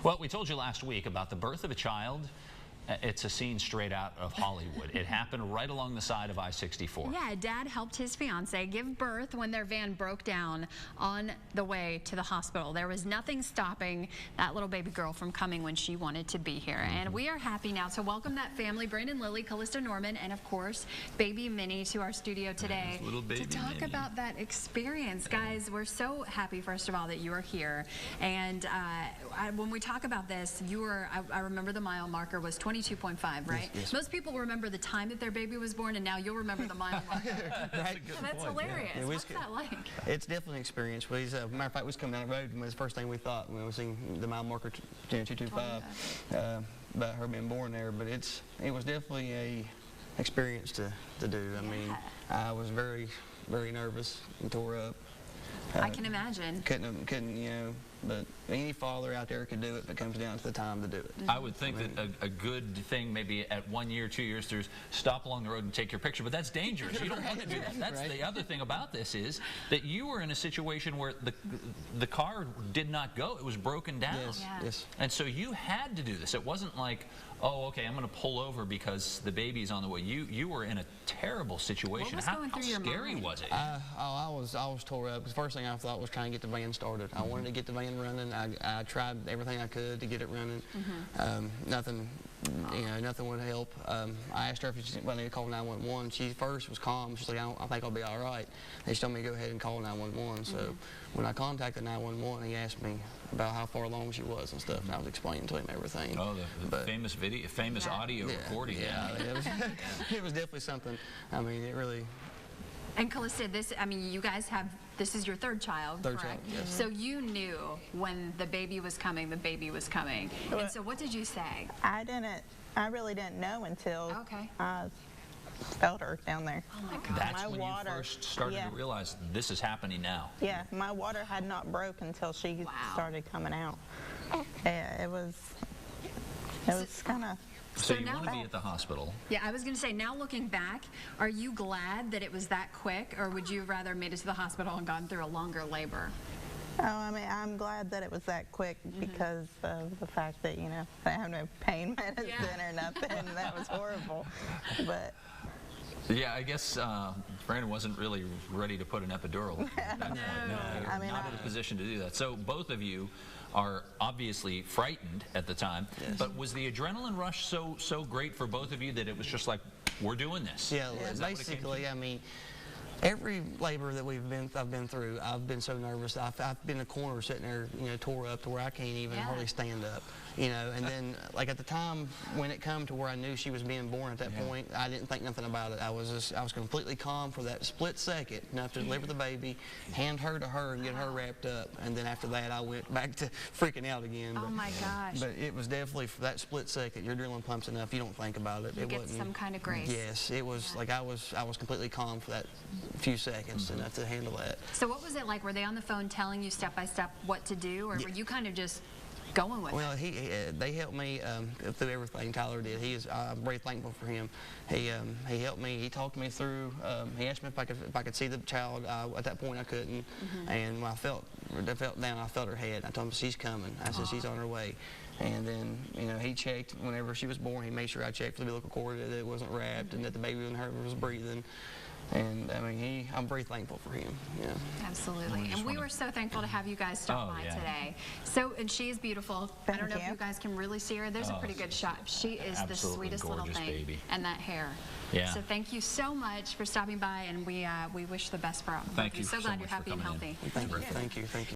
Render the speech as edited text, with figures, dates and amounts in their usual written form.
Well, we told you last week about the birth of a child. It's a scene straight out of Hollywood. It happened right along the side of I-64. Yeah, Dad helped his fiance give birth when their van broke down on the way to the hospital. There was nothing stopping that little baby girl from coming when she wanted to be here. And we are happy now to welcome that family, Brandon, Lilly, Kalista, Norman, and of course, baby Minnie, to our studio today little baby to talk Minnie. about that experience. Guys, we're so happy, first of all, that you are here. And when we talk about this, I remember the mile marker was 22.5, right? Yes. Most people remember the time that their baby was born, and now you'll remember the mile marker. That's hilarious. Yeah, What's that like? It's definitely an experience. Matter of fact, we was coming down the road, and it was the first thing we thought when we was seeing the mile marker 225 about her being born there. But it was definitely a experience to do. I mean, I was very, very nervous and tore up. I can imagine. Couldn't, you know, but any father out there could do it if it comes down to the time to do it. I would think that a good thing maybe at 1 year, 2 years, there's stop along the road and take your picture, but that's dangerous. You don't want to do that. That's right. The other thing about this is that you were in a situation where the car did not go. It was broken down. Yes, Yeah. yes. And so you had to do this. It wasn't like, oh, okay, I'm going to pull over because the baby's on the way. You were in a terrible situation. What was going through your scary mind? was it? I was tore up. The first thing I thought was trying to get the van started. I wanted to get the van running. I tried everything I could to get it running. Nothing, you know, nothing would help. I asked her if she wanted to call 911. She first was calm. She's like, I think I'll be all right. They told me to go ahead and call 911. So when I contacted 911, he asked me about how far along she was and stuff, and I was explaining to him everything. Oh, the famous video, famous audio recording. Yeah, it was definitely something. I mean, it really. And Kalista, you guys this is your third child, Third correct? child, yes. So you knew when the baby was coming, the baby was coming. And so what did you say? I really didn't know until Okay. I felt her down there. Oh my God. That's My when water, you first started to realize this is happening now. Yeah, my water had not broke until she started coming out. Yeah, it was kind of. So you now want to be at the hospital. Yeah, I was going to say, now looking back, are you glad that it was that quick, or would you have rather made it to the hospital and gone through a longer labor? Oh, I mean, I'm glad that it was that quick because of the fact that, you know, I have no pain medicine or nothing. That was horrible. But yeah, I guess Brandon wasn't really ready to put an epidural. I mean, not in a position to do that. So both of you are obviously frightened at the time, but was the adrenaline rush so great for both of you that it was just like, we're doing this? Yeah, basically, I mean, every labor that I've been through, I've been so nervous. I've been in a corner sitting there, you know, tore up to where I can't even hardly stand up, you know. And then, like at the time when it come to where I knew she was being born at that point, I didn't think nothing about it. I was completely calm for that split second, enough to deliver the baby, hand her to her, and get her wrapped up. And then after that, I went back to freaking out again. Oh my gosh! But it was definitely for that split second. Your adrenaline pumps enough, you don't think about it. You get some kind of grace. Yes, it was like I was completely calm for that few seconds enough to handle that. So what was it like? Were they on the phone telling you step by step what to do, or were you kind of just going with it? They helped me through everything. Tyler did. I'm very thankful for him. He helped me. He talked me through. He asked me if I could see the child. At that point, I couldn't. And when I felt down, I felt her head. I told him she's coming. I said she's on her way. And then, you know, he checked whenever she was born. He made sure I checked for the umbilical cord, that it wasn't wrapped, and that the baby in her was breathing. And I mean, I'm very thankful for him. Yeah. Absolutely. And we were so thankful to have you guys stop by today. So, and she is beautiful. I don't know if you guys can really see her. There's a pretty good shot. She is the sweetest little thing. Baby. And that hair. Yeah. So thank you so much for stopping by, and we wish the best for all. Thank you. So glad you're happy and healthy. Thank you.